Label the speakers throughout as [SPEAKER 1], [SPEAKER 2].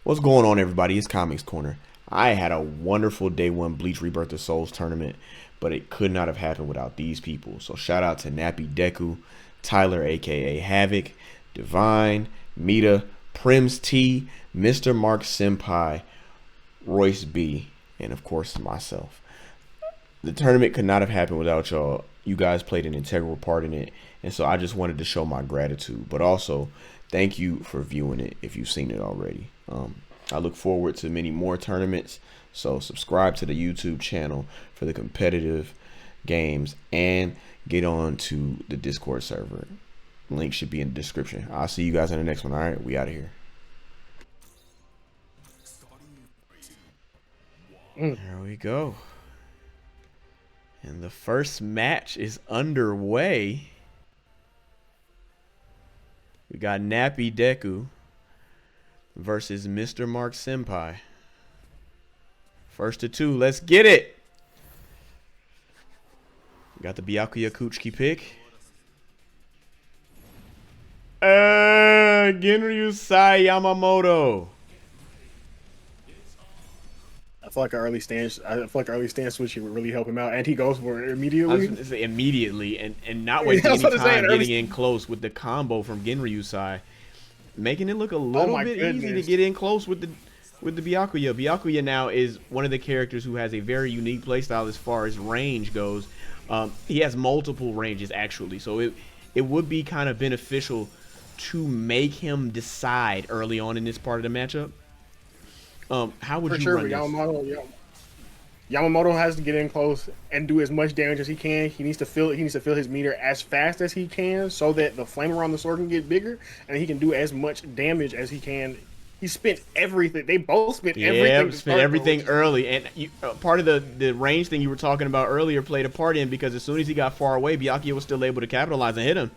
[SPEAKER 1] What's going on, everybody? It's Comics Corner. I had a wonderful day one Bleach Rebirth of Souls tournament, but it could not have happened without these people. So shout out to Nappy Deku, Tyler aka Havoc, Divine, Mita, Prims T, Mr. Mark Senpai, Royce B, and of course myself. The tournament could not have happened without y'all. You guys played an integral part in it, and so I just wanted to show my gratitude, but also thank you for viewing it if you've seen it already. I look forward to many more tournaments, so subscribe to the YouTube channel for the competitive games and get on to the Discord server. Link should be in the description. I'll see you guys in the next one. All right, we out of here. There we go. And the first match is underway. We got Nappy Deku versus Mr. Mark Senpai. First to two, let's get it. We got the Byakuya Kuchiki pick. Genryu Sai Yamamoto.
[SPEAKER 2] I feel like an early stance. I feel like an early stance switch would really help him out, and he goes for it immediately.
[SPEAKER 1] I was gonna say immediately, and not wasting any time getting in close with the combo from Genryu Sai, making it look a little bit easy to get in close with the Byakuya. Byakuya now is one of the characters who has a very unique playstyle as far as range goes. He has multiple ranges actually, so it would be kind of beneficial to make him decide early on in this part of the matchup. How would you run this?
[SPEAKER 2] Yamamoto has to get in close and do as much damage as he can. He needs to fill his meter as fast as he can so that the flame around the sword can get bigger and he can do as much damage as he can. He spent everything. They both spent everything.
[SPEAKER 1] Spent everything early, and part of the range thing you were talking about earlier played a part in, because as soon as he got far away, Byakuya was still able to capitalize and hit him.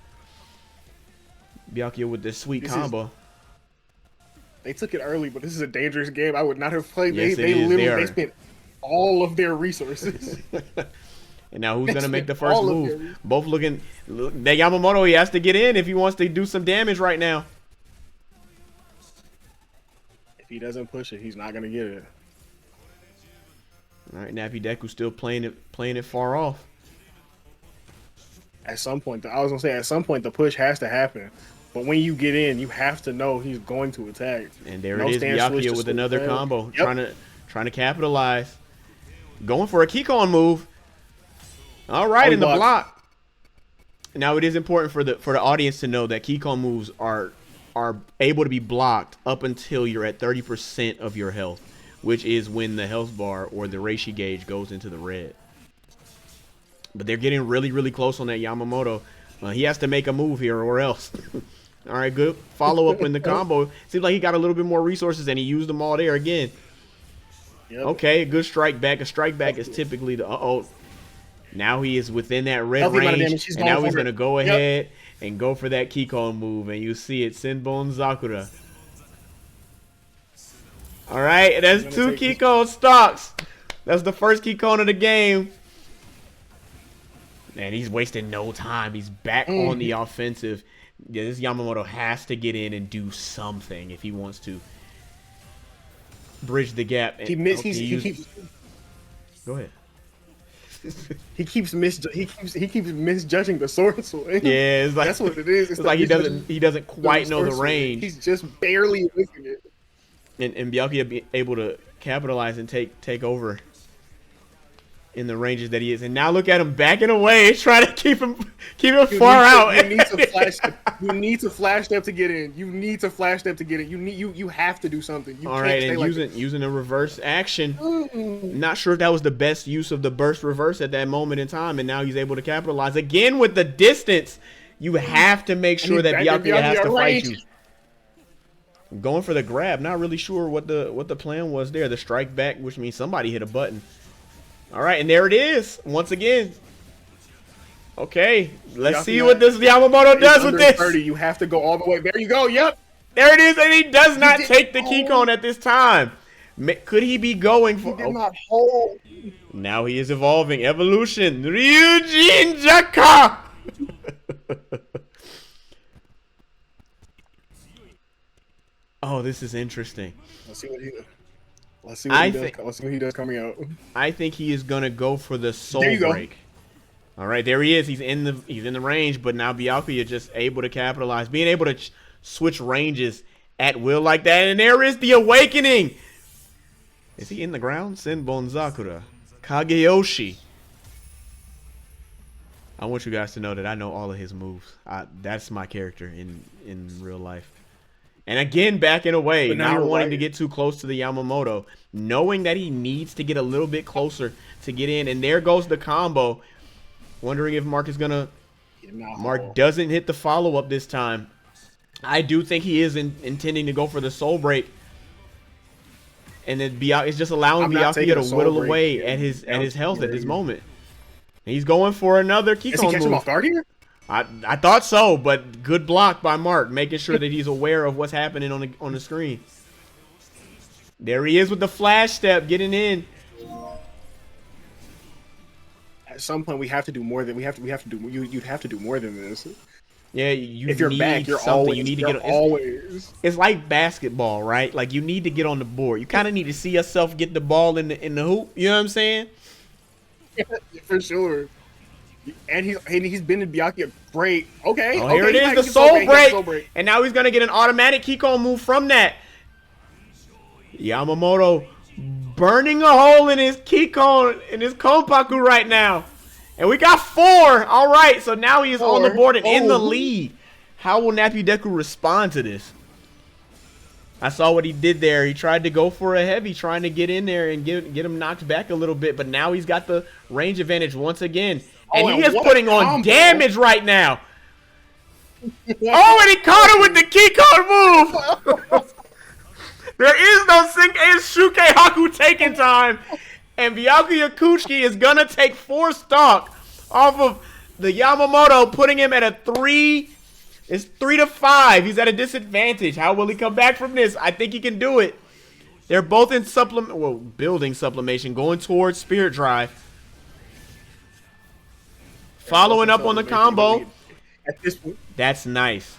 [SPEAKER 1] Byakuya with this sweet combo.
[SPEAKER 2] They took it early, but this is a dangerous game. I would not have played.
[SPEAKER 1] Yes,
[SPEAKER 2] They spent all of their resources.
[SPEAKER 1] And now who's going to make the first move? Both looking. That Yamamoto, he has to get in if he wants to do some damage right now.
[SPEAKER 2] If he doesn't push it, he's not going to get it.
[SPEAKER 1] All right, Nappy Deku still playing it far off.
[SPEAKER 2] At some point, at some point the push has to happen. But when you get in, you have to know he's going to attack.
[SPEAKER 1] And there it is, Byakuya with another combo, trying to capitalize, going for a Kikon move. All right, in the block. Now it is important for the audience to know that Kikon moves are able to be blocked up until you're at 30% of your health, which is when the health bar or the Reishi gauge goes into the red. But they're getting really, really close on that Yamamoto. He has to make a move here or else. All right, good follow-up in the combo. Seems like he got a little bit more resources, and he used them all there again. Yep. Okay, a good strike back. A strike back is typically the now he is within that red range, and now he's going to go ahead and go for that Kikon move, and you see it, Senbon Zakura. All right, that's two Kikon stocks. That's the first Kikon of the game. And he's wasting no time. He's back on the offensive. Yeah, this Yamamoto has to get in and do something if he wants to bridge the gap.
[SPEAKER 2] He keeps.
[SPEAKER 1] Go ahead.
[SPEAKER 2] he keeps misjudging the sword swing.
[SPEAKER 1] Yeah, it's like,
[SPEAKER 2] that's what it is.
[SPEAKER 1] It's like he doesn't quite know the range.
[SPEAKER 2] He's just barely missing it.
[SPEAKER 1] And Byakuya be able to capitalize and take over in the ranges that he is. And now look at him backing away, trying to keep him far out.
[SPEAKER 2] You need to flash step to get in. You need to flash step to get in. You have to do something.
[SPEAKER 1] All right, and using a reverse action. Not sure if that was the best use of the burst reverse at that moment in time, and now he's able to capitalize again with the distance. You have to make sure that Byakuya has to fight you. Going for the grab. Not really sure what the plan was there. The strike back, which means somebody hit a button. All right, and there it is once again. Okay, let's see what this Yamamoto does with this.
[SPEAKER 2] 30, you have to go all the way. There you go. Yep.
[SPEAKER 1] There it is, and he does not take the Kikon at this time. Could he be going for?
[SPEAKER 2] He did not hold.
[SPEAKER 1] Now he is evolving. Evolution. Ryujin Jaka. Oh, this is interesting.
[SPEAKER 2] Let's see what he does coming out.
[SPEAKER 1] I think he is gonna go for the soul break. All right, there he is. He's in the range, but now Byakuya just able to capitalize, being able to switch ranges at will like that. And there is the awakening. Is he in the ground? Senbon Zakura, Kageyoshi. I want you guys to know that I know all of his moves. That's my character in real life. And again, backing away, not wanting to get too close to the Yamamoto, knowing that he needs to get a little bit closer to get in. And there goes the combo. Wondering if Mark is going to... Mark doesn't hit the follow-up this time. I do think he is intending to go for the soul break. And then it's just allowing Byakuya to whittle away at his health at this moment. And he's going for another Kikon move.
[SPEAKER 2] Is he catching him off guard here?
[SPEAKER 1] I thought so, but good block by Mark, making sure that he's aware of what's happening on the screen. There he is with the flash step, getting in.
[SPEAKER 2] At some point, we have to do more than you'd have to do more than this.
[SPEAKER 1] Yeah,
[SPEAKER 2] if you're back, you're always. You need to get always.
[SPEAKER 1] It's like basketball, right? Like you need to get on the board. You kind of need to see yourself get the ball in the hoop. You know what I'm saying?
[SPEAKER 2] For sure. And he's been in Byakuya. Great. Okay.
[SPEAKER 1] Oh, here it is, the soul break. And now he's going to get an automatic Kikon move from that. Yamamoto burning a hole in his Kikon, in his Konpaku right now. And we got 4. All right, so now he is on the board and in the lead. How will Nappy Deku respond to this? I saw what he did there. He tried to go for a heavy, trying to get in there and get him knocked back a little bit. But now he's got the range advantage once again. And he is putting on damage right now. Oh, and he caught him with the Kikon move. There is no Shuke Haku taking time. And Byakuya Kuchiki is going to take 4 stock off of the Yamamoto, putting him at a 3. It's 3-5. He's at a disadvantage. How will he come back from this? I think he can do it. They're both in building sublimation, going towards Spirit Drive. Following up on the combo.
[SPEAKER 2] At this point.
[SPEAKER 1] That's nice.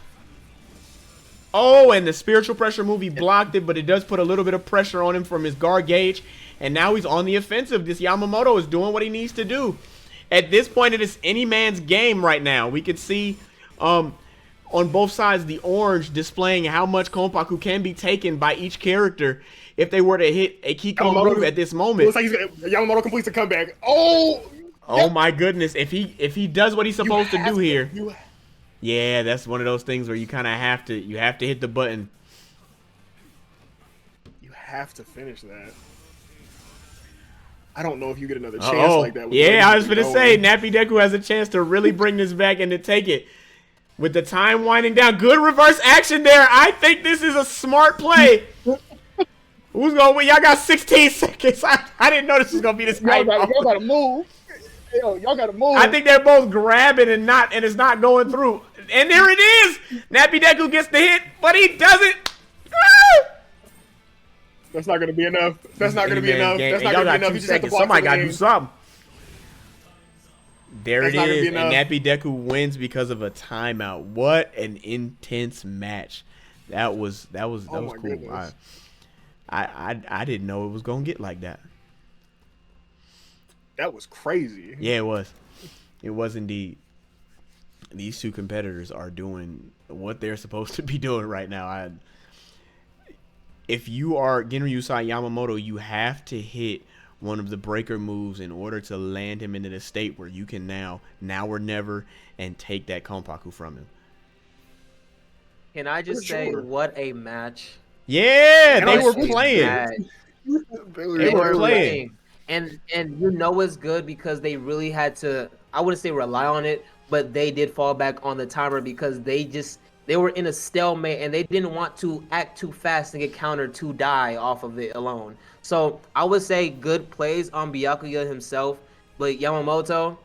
[SPEAKER 1] Oh, and the spiritual pressure move, he blocked it, but it does put a little bit of pressure on him from his guard gauge. And now he's on the offensive. This Yamamoto is doing what he needs to do. At this point, it is any man's game right now. We could see on both sides the orange displaying how much Konpaku can be taken by each character if they were to hit a Kikon move at this moment.
[SPEAKER 2] Looks like Yamamoto completes the comeback. Oh!
[SPEAKER 1] Oh my goodness! If he does what he's supposed to do here, yeah, that's one of those things where you kind of have to hit the button.
[SPEAKER 2] You have to finish that. I don't know if you get another chance like that.
[SPEAKER 1] Yeah, I was gonna say Nappy Deku has a chance to really bring this back and to take it with the time winding down. Good reverse action there. I think this is a smart play. Who's gonna win? Y'all got 16 seconds. I didn't know this was gonna be this high.
[SPEAKER 2] Y'all gotta move. Yo, y'all gotta move.
[SPEAKER 1] I think they're both grabbing and it's not going through. And there it is. Nappy Deku gets the hit, but he doesn't.
[SPEAKER 2] That's not gonna be enough. That's not gonna be enough. That's not gonna be enough. You just have to block.
[SPEAKER 1] Somebody gotta do something. There it is, and Nappy Deku wins because of a timeout. What an intense match. That was cool. I didn't know it was gonna get like that.
[SPEAKER 2] That was crazy.
[SPEAKER 1] Yeah, it was. It was indeed. These two competitors are doing what they're supposed to be doing right now. If you are Genryusai Yamamoto, you have to hit one of the breaker moves in order to land him into the state where you can now or never and take that Konpaku from him.
[SPEAKER 3] Can I just say what a match?
[SPEAKER 1] Yeah, they were playing.
[SPEAKER 3] They were playing. And you know it's good because they really had to, I wouldn't say rely on it, but they did fall back on the timer because they were in a stalemate and they didn't want to act too fast and get countered to die off of it alone. So I would say good plays on Byakuya himself, but Yamamoto,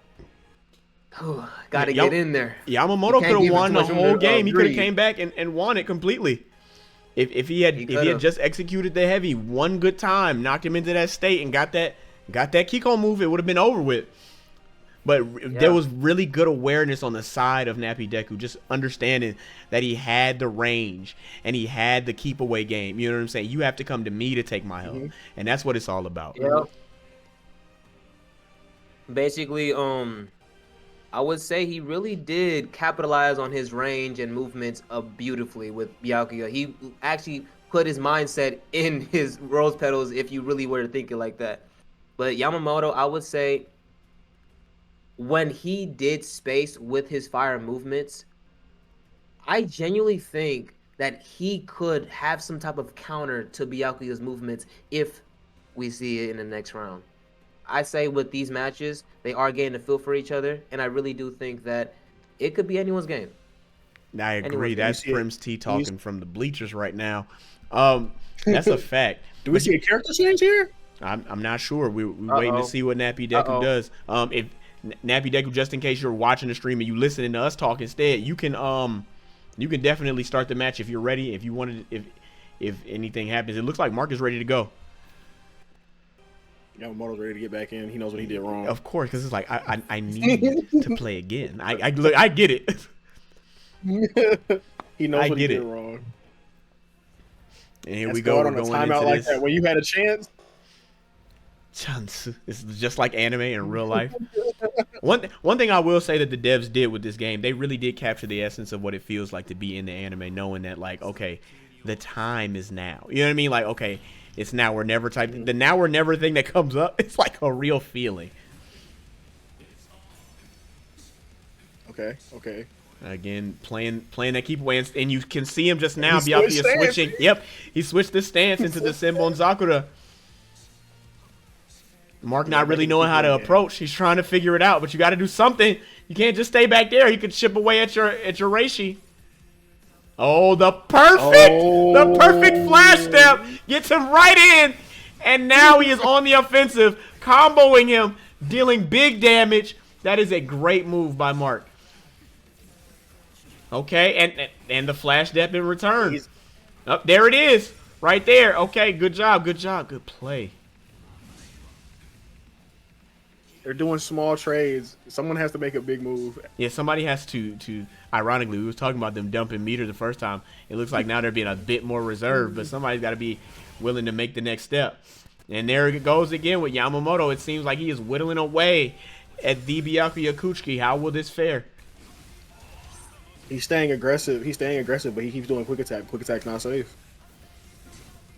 [SPEAKER 3] gotta get in there.
[SPEAKER 1] Yamamoto could have won the whole game. He could have came back and won it completely. If he had just executed the heavy one good time, knocked him into that state and got that Kikon move, it would have been over with. But there was really good awareness on the side of Nappy Deku, just understanding that he had the range and he had the keep away game. You know what I'm saying? You have to come to me to take my health, and that's what it's all about.
[SPEAKER 3] Yeah. Basically, I would say he really did capitalize on his range and movements beautifully with Byakuya. He actually put his mindset in his rose petals, if you really were to think it like that. But Yamamoto, I would say, when he did space with his fire movements, I genuinely think that he could have some type of counter to Byakuya's movements if we see it in the next round. I say with these matches, they are getting a feel for each other, and I really do think that it could be anyone's game.
[SPEAKER 1] I agree. That's Prim's T talking from the bleachers right now. That's a fact.
[SPEAKER 2] Do we see a character change here?
[SPEAKER 1] I'm not sure. We're waiting to see what Nappy Deku does. If Nappy Deku, just in case you're watching the stream and you listening to us talk instead, you can definitely start the match if you're ready. If you wanted, if anything happens, it looks like Mark is ready to go.
[SPEAKER 2] Yamamoto's ready to get back in. He knows what he did wrong.
[SPEAKER 1] Of course, because it's like I need to play again. I get it.
[SPEAKER 2] He knows what he did wrong.
[SPEAKER 1] And here we go.
[SPEAKER 2] We're going on a timeout like that when you had a chance.
[SPEAKER 1] Chance. It's just like anime in real life. One thing I will say that the devs did with this game, they really did capture the essence of what it feels like to be in the anime, knowing that, like, okay, the time is now. You know what I mean? Like, okay, it's now or never type. The now or never thing that comes up, it's like a real feeling.
[SPEAKER 2] Okay.
[SPEAKER 1] Again, playing that keep away, and you can see him just now. Byakuya switching. Yep, he switched the stance into the Senbon Zakura. Mark not really knowing how to approach. He's trying to figure it out, but you got to do something. You can't just stay back there. You could chip away at your Reishi. Oh, the perfect flash step gets him right in, and now he is on the offensive, comboing him, dealing big damage. That is a great move by Mark. Okay, and the flash step in return. Oh, there it is, right there. Okay, good job, good play.
[SPEAKER 2] They're doing small trades. Someone has to make a big move.
[SPEAKER 1] Yeah, somebody has to. Ironically, we was talking about them dumping meter the first time. It looks like now they're being a bit more reserved, but somebody's got to be willing to make the next step. And there it goes again with Yamamoto. It seems like he is whittling away at the Byakuya Kuchiki. How will this fare?
[SPEAKER 2] He's staying aggressive, but he keeps doing quick attack. Quick attack's not safe.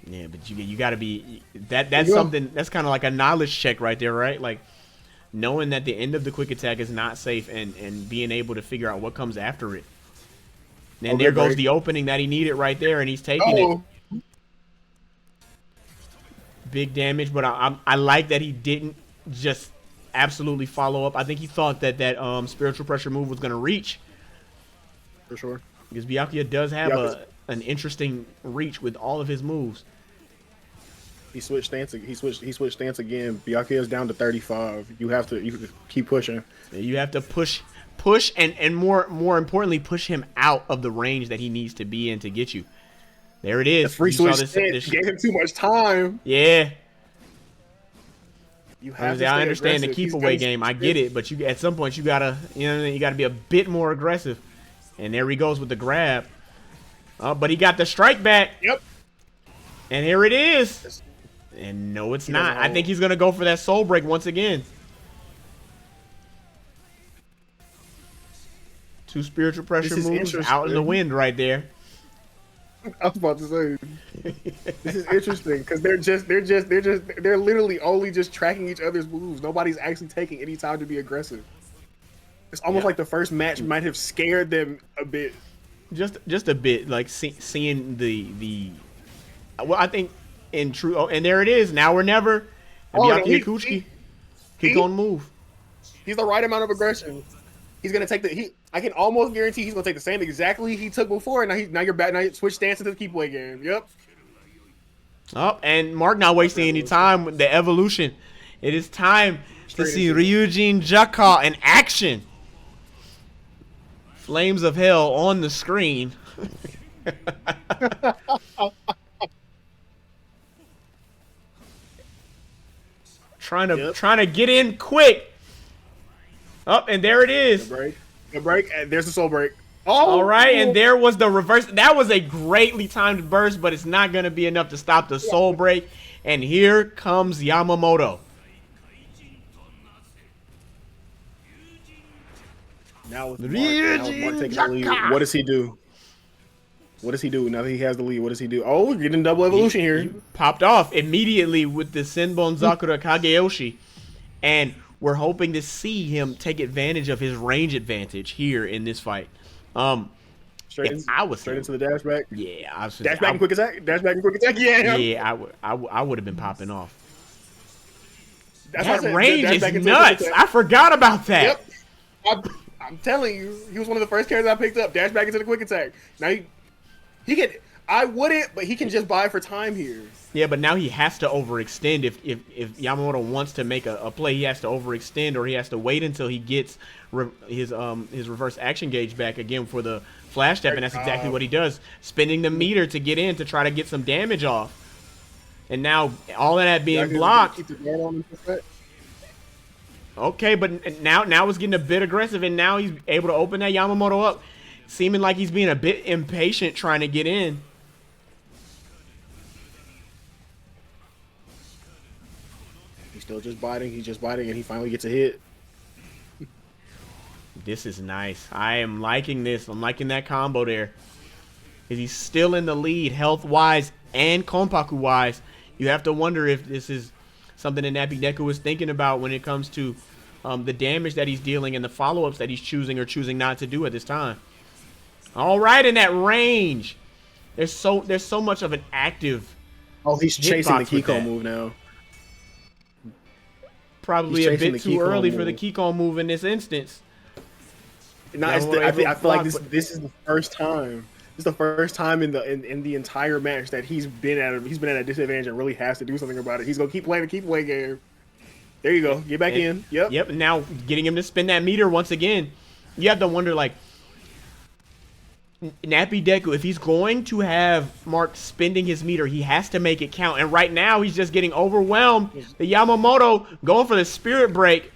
[SPEAKER 1] Yeah, but you got to be that's something that's kind of like a knowledge check right there, right? Like knowing that the end of the quick attack is not safe and being able to figure out what comes after it. And there goes the opening that he needed right there, and he's taking it. Big damage, but I like that he didn't just absolutely follow up. I think he thought that spiritual pressure move was going to reach.
[SPEAKER 2] For sure.
[SPEAKER 1] Because Byakuya does have an interesting reach with all of his moves.
[SPEAKER 2] He switched stance. He switched stance again. Byakuya's down to 35. You have to keep pushing.
[SPEAKER 1] You have to push, and more importantly, push him out of the range that he needs to be in to get you. There it is.
[SPEAKER 2] The free switch stance gave him too much time.
[SPEAKER 1] Yeah.
[SPEAKER 2] You have
[SPEAKER 1] I understand the keep away game. I get it, but at some point you gotta be a bit more aggressive. And there he goes with the grab. But he got the strike back.
[SPEAKER 2] Yep.
[SPEAKER 1] And here it is. And no, it's not. I think he's going to go for that soul break once again. Two spiritual pressure moves out in the wind right there.
[SPEAKER 2] I was about to say, this is interesting because they're literally only just tracking each other's moves. Nobody's actually taking any time to be aggressive. It's almost like the first match might have scared them a bit.
[SPEAKER 1] Just a bit, like seeing the. Well, I think in true. Oh, and there it is. Now or never. Byakuya Kuchiki. Keep on move.
[SPEAKER 2] He's the right amount of aggression. He's gonna take I can almost guarantee he's gonna take the same exactly he took before. And now you're back. Now you switch stance into the keep away game. Yep.
[SPEAKER 1] Oh, and Mark not wasting any time with the evolution. It is time to see Ryujin Jaka in action. Flames of hell on the screen. Trying to get in quick. Up, and there it is.
[SPEAKER 2] The break. And there's the soul break. Oh,
[SPEAKER 1] all right, and there was the reverse. That was a greatly timed burst, but it's not going to be enough to stop the soul break. And here comes Yamamoto.
[SPEAKER 2] Now with Mark taking the lead, what does he do? What does he do now that he has the lead? What does he do? Oh, we're getting double evolution here.
[SPEAKER 1] He popped off immediately with the Senbon Zakura Kageyoshi, and we're hoping to see him take advantage of his range advantage here in this fight.
[SPEAKER 2] Straight into the dash back.
[SPEAKER 1] Yeah,
[SPEAKER 2] dash back and quick attack. Dash back and quick attack. Yeah.
[SPEAKER 1] Yeah, I would have been popping off.
[SPEAKER 2] That
[SPEAKER 1] range is nuts. I forgot about that.
[SPEAKER 2] Yep. I'm telling you, he was one of the first characters I picked up. Dash back into the quick attack. Now he can. I wouldn't, but he can just buy for time here.
[SPEAKER 1] Yeah, but now he has to overextend. If Yamamoto wants to make a play, he has to overextend, or he has to wait until he gets his reverse action gauge back again for the flash step, and that's exactly what he does, spending the meter to get in to try to get some damage off. And now all of that being blocked. Okay, but now it's getting a bit aggressive, and now he's able to open that Yamamoto up, seeming like he's being a bit impatient trying to get in.
[SPEAKER 2] He's still just biting. He's just biting, and he finally gets a hit.
[SPEAKER 1] This is nice. I am liking this. I'm liking that combo there. He's still in the lead health-wise and Konpaku-wise. You have to wonder if this is something that Nappy Deku is thinking about when it comes to the damage that he's dealing and the follow-ups that he's choosing or choosing not to do at this time. All right, in that range. There's so much of an active.
[SPEAKER 2] Oh, he's chasing the Kiko move now.
[SPEAKER 1] Probably a bit too early for the Kiko move in this instance.
[SPEAKER 2] No, I feel like this is the first time. This is the first time in the entire match that he's been at a disadvantage and really has to do something about it. He's gonna keep playing the keep away game. There you go. Get back in. Yep.
[SPEAKER 1] Yep. Now getting him to spin that meter once again. You have to wonder, like, Nappy Deku, if he's going to have Mark spending his meter, he has to make it count. And right now he's just getting overwhelmed. The Yamamoto going for the spirit break.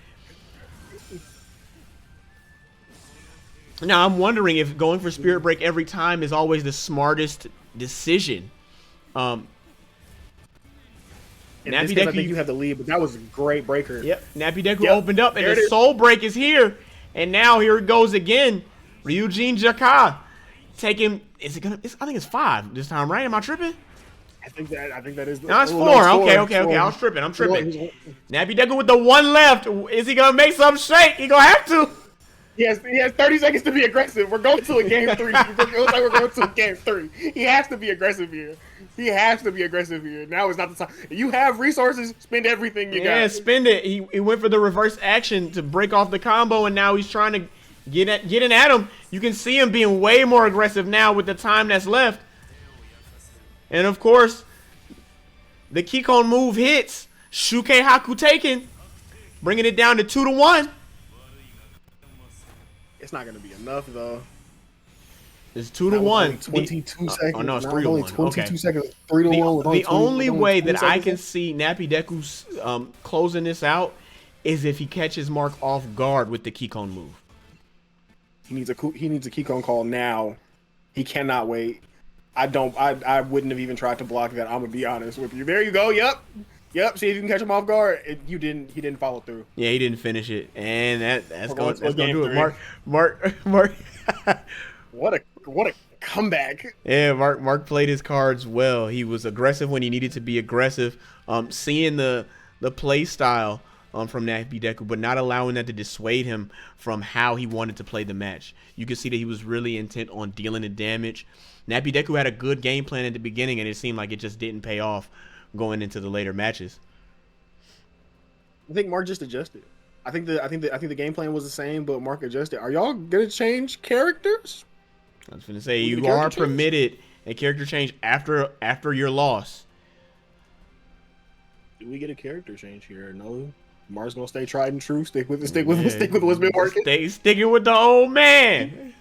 [SPEAKER 1] Now I'm wondering if going for spirit break every time is always the smartest decision.
[SPEAKER 2] Nappy Deku, I think you have the lead, but that was a great breaker.
[SPEAKER 1] Yep, Nappy Deku opened up, and the soul break is here. And now here it goes again. Ryujin Jaka taking. Is it gonna? I think it's 5 this time, right? Am I tripping?
[SPEAKER 2] I think that is.
[SPEAKER 1] No, it's 4. Okay. I was tripping. I'm tripping. Nappy Deku with the 1 left. Is he gonna make some shake? He gonna have to.
[SPEAKER 2] He has 30 seconds to be aggressive. We're going to a game 3. It looks like we're going to a game 3. He has to be aggressive here. Now is not the time. You have resources. Spend everything you got.
[SPEAKER 1] Yeah, spend it. He went for the reverse action to break off the combo, and now he's trying to get in at him. You can see him being way more aggressive now with the time that's left. And of course, the Kikon move hits. Shuke Haku taken, bringing it down to 2-1.
[SPEAKER 2] It's not going to be enough, though.
[SPEAKER 1] It's 2-1.
[SPEAKER 2] 22 seconds.
[SPEAKER 1] Oh, no, it's 3-1.
[SPEAKER 2] 22 seconds. 3-1.
[SPEAKER 1] The only way that I can see Nappy Deku's closing this out is if he catches Mark off guard with the Kikon move.
[SPEAKER 2] He needs a Kikon call now. He cannot wait. I wouldn't have even tried to block that. I'm gonna be honest with you. There you go. Yep. See if you can catch him off guard. He didn't follow through.
[SPEAKER 1] Yeah, he didn't finish it, and that's gonna do it. Mark.
[SPEAKER 2] What a comeback.
[SPEAKER 1] Yeah, Mark played his cards well. He was aggressive when he needed to be aggressive. Seeing the play style from Nappy Deku, but not allowing that to dissuade him from how he wanted to play the match. You can see that he was really intent on dealing the damage. Nappy Deku had a good game plan at the beginning, and it seemed like it just didn't pay off going into the later matches.
[SPEAKER 2] I think Mark just adjusted. I think the game plan was the same, but Mark adjusted. Are y'all gonna change characters?
[SPEAKER 1] I was gonna say you are permitted a character change after your loss.
[SPEAKER 2] Do we get a character change here? No. Mark's gonna stay tried and true. Stick with what's been working.
[SPEAKER 1] Stay sticking with the old man.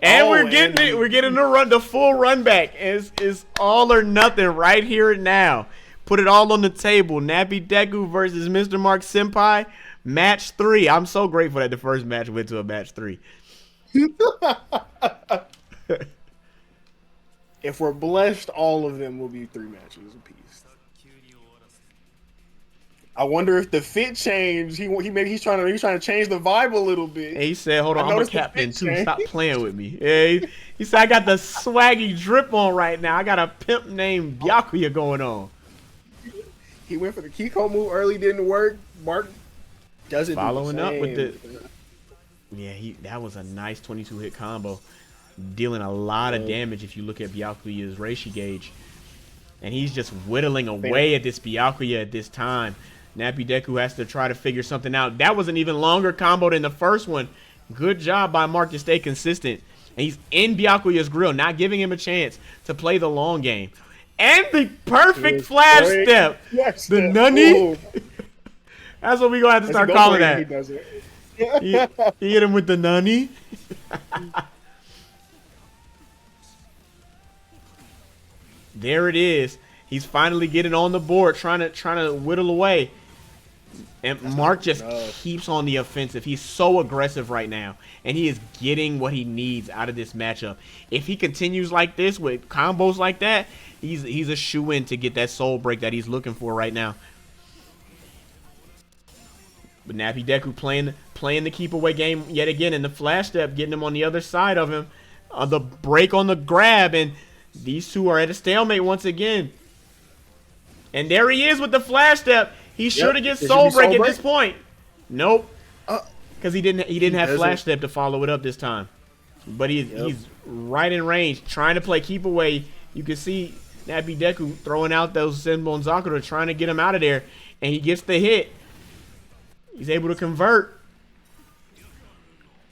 [SPEAKER 1] And we're getting the full run back. Is all or nothing right here and now. Put it all on the table. Nappy Deku versus Mr. Mark Senpai. Match 3. I'm so grateful that the first match went to a match 3.
[SPEAKER 2] If we're blessed, all of them will be 3 matches apiece. I wonder if the fit changed. He's trying to change the vibe a little bit.
[SPEAKER 1] And he said, "Hold on, I'm a captain too. Stop playing with me." Yeah, he said, "I got the swaggy drip on right now. I got a pimp named Byakuya going on."
[SPEAKER 2] He went for the Kiko move early, didn't work. Mark doesn't
[SPEAKER 1] following up with the. Yeah, that was a nice 22 hit combo, dealing a lot of damage if you look at Byakuya's Reishi gauge, and he's just whittling away at this Byakuya at this time. Nappy Deku has to try to figure something out. That was an even longer combo than the first one. Good job by Mark to stay consistent. And he's in Byakuya's grill, not giving him a chance to play the long game. And the perfect flash step.
[SPEAKER 2] Yes,
[SPEAKER 1] the nunny. That's what we're going to have to start calling that. He does it. He hit him with the nunny. There it is. He's finally getting on the board, trying to whittle away. And Mark just keeps on the offensive. He's so aggressive right now, and he is getting what he needs out of this matchup. If he continues like this with combos like that, he's a shoo-in to get that soul break that he's looking for right now. But Nappy Deku playing the keep away game yet again, and the flash step getting him on the other side of him. The break on the grab, and these two are at a stalemate once again. And there he is with the flash step. He's sure to get soul break at this point. Nope. Because he didn't have flash step to follow it up this time. But he's right in range, trying to play keep away. You can see Nappy Deku throwing out those Senbon Zakura, trying to get him out of there. And he gets the hit. He's able to convert.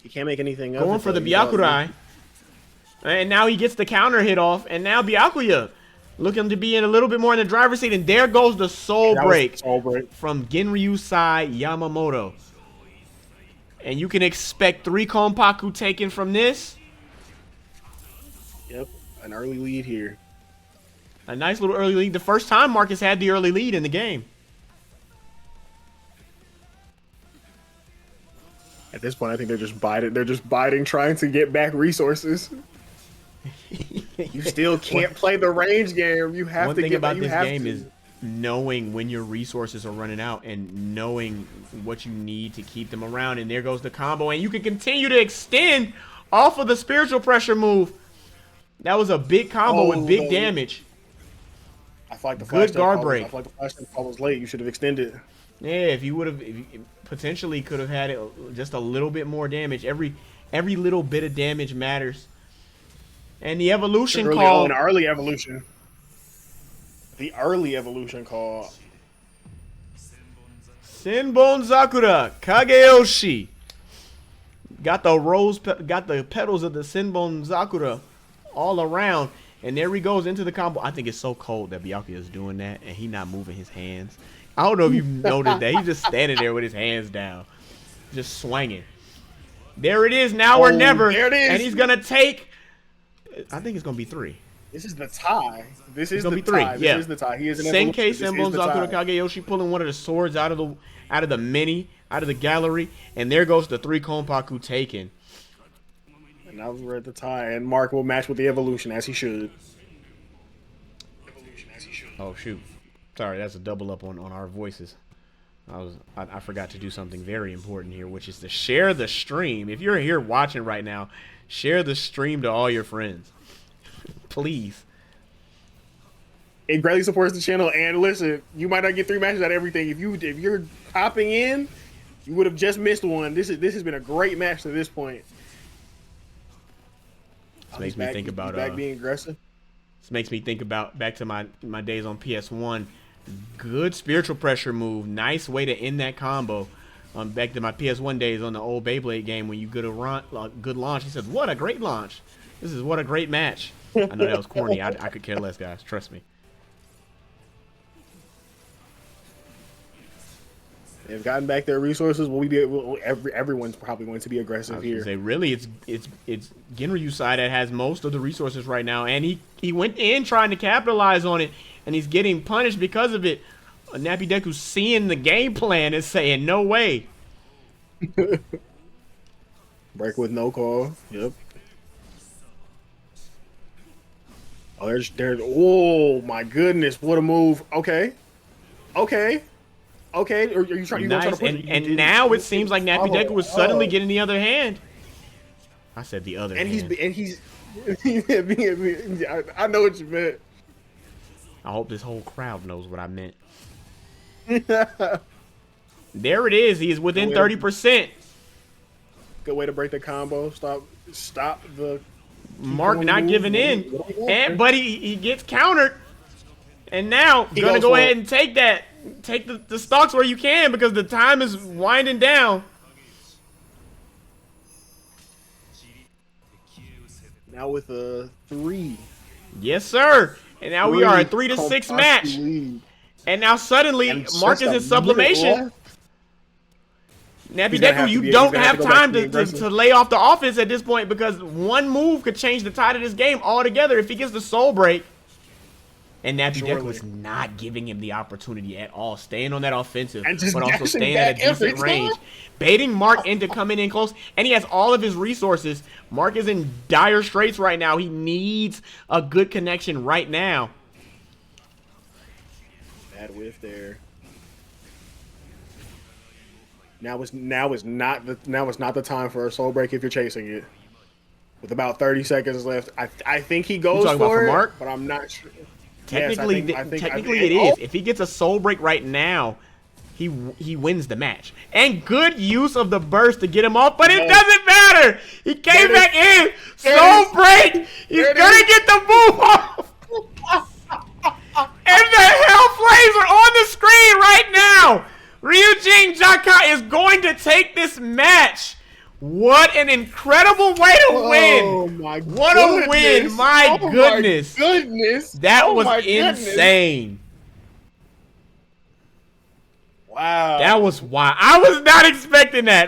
[SPEAKER 2] He can't make anything of it.
[SPEAKER 1] Going for the Byakurai. And now he gets the counter hit off. And now Byakuya looking to be in a little bit more in the driver's seat. And there goes the soul break from Genryu Sai Yamamoto. And you can expect 3 Konpaku taken from this.
[SPEAKER 2] Yep, an early lead here.
[SPEAKER 1] A nice little early lead. The first time Marcus had the early lead in the game.
[SPEAKER 2] At this point, I think they're just biding. They're just biding, trying to get back resources. You still can't play the range game. You have to get back. One thing about this game is knowing when your resources are running out and knowing what you need to keep them around. And there goes the combo. And you can continue to extend off of the spiritual pressure move. That was a big combo with big damage. I feel like the
[SPEAKER 1] good guard break.
[SPEAKER 2] I feel like the flash call was late. You should have extended.
[SPEAKER 1] Yeah, if you would have, potentially could have had it just a little bit more damage. Every little bit of damage matters. And the evolution call.
[SPEAKER 2] An early evolution. The early evolution call.
[SPEAKER 1] Senbon Zakura Kageyoshi. Got the petals of the Senbon Zakura all around. And there he goes into the combo. I think it's so cold that Byakuya is doing that and he not moving his hands. I don't know if you noticed that. He's just standing there with his hands down. Just swinging. There it is. Now or never.
[SPEAKER 2] There it is.
[SPEAKER 1] And he's going to take. I think it's going to be 3.
[SPEAKER 2] This is the tie. This is
[SPEAKER 1] going
[SPEAKER 2] the
[SPEAKER 1] to be 3.
[SPEAKER 2] tie.
[SPEAKER 1] Yeah.
[SPEAKER 2] This is the tie. He is an
[SPEAKER 1] Senkai Senbon Zakura Kageyoshi pulling one of the swords out of the mini, out of the gallery. And there goes the 3 Konpaku taken.
[SPEAKER 2] And now we're at the tie. And Mark will match with the evolution as he should.
[SPEAKER 1] Oh, shoot. Sorry, that's a double up on our voices. I forgot to do something very important here, which is to share the stream. If you're here watching right now, share the stream to all your friends. Please.
[SPEAKER 2] It greatly supports the channel. And listen, you might not get 3 matches out of everything. If you're hopping in, you would have just missed one. This has been a great match to this point.
[SPEAKER 1] This makes me think about
[SPEAKER 2] back being aggressive.
[SPEAKER 1] This makes me think about back to my days on PS1. Good spiritual pressure move. Nice way to end that combo. Back to my PS1 days on the old Beyblade game when you get a good launch. He says, "What a great launch. This is what a great match." I know that was corny. I could care less, guys. Trust me.
[SPEAKER 2] They've gotten back their resources. Everyone's probably going to be aggressive here.
[SPEAKER 1] Say, really, it's Genryu side that has most of the resources right now, and he went in trying to capitalize on it. and he's getting punished because of it. Nappy Deku's seeing the game plan and saying, no way.
[SPEAKER 2] Break with no call. Yep. Oh, there's. Oh my goodness! What a move. Okay. Are you trying?
[SPEAKER 1] Nice. And now it seems like Nappy Deku was suddenly getting the other hand. I said the other hand.
[SPEAKER 2] He's. I know what you meant.
[SPEAKER 1] I hope this whole crowd knows what I meant. There it is. He is within 30%.
[SPEAKER 2] Good way to break the combo. Stop the.
[SPEAKER 1] Mark not giving in, but he gets countered, and now gonna go ahead and take that. Take the stocks where you can because the time is winding down.
[SPEAKER 2] Now with a 3.
[SPEAKER 1] Yes, sir. And now we are a 3-6 match. And now suddenly Mark is in sublimation. Nappy Deku, you don't have time to lay off the offense at this point because one move could change the tide of this game altogether if he gets the soul break. And Nappy Deku is not giving him the opportunity at all, staying on that offensive, but also staying at a decent range. Baiting Mark into coming in close, and he has all of his resources. Mark is in dire straits right now. He needs a good connection right now.
[SPEAKER 2] Bad whiff there. Now is not the time for a soul break if you're chasing it. With about 30 seconds left, I think he goes for it,
[SPEAKER 1] Mark?
[SPEAKER 2] but I'm not sure.
[SPEAKER 1] Technically, technically it is. If he gets a soul break right now, he wins the match. And good use of the burst to get him off, but it doesn't matter. He came back in. Soul break. He's gonna get the move off. And the Hell Flames are on the screen right now. Ryujin Jaka is going to take this match. What an incredible way to win.
[SPEAKER 2] Oh my goodness.
[SPEAKER 1] What a win. My goodness.
[SPEAKER 2] My goodness.
[SPEAKER 1] That was insane.
[SPEAKER 2] Wow.
[SPEAKER 1] That was wild. I was not expecting that.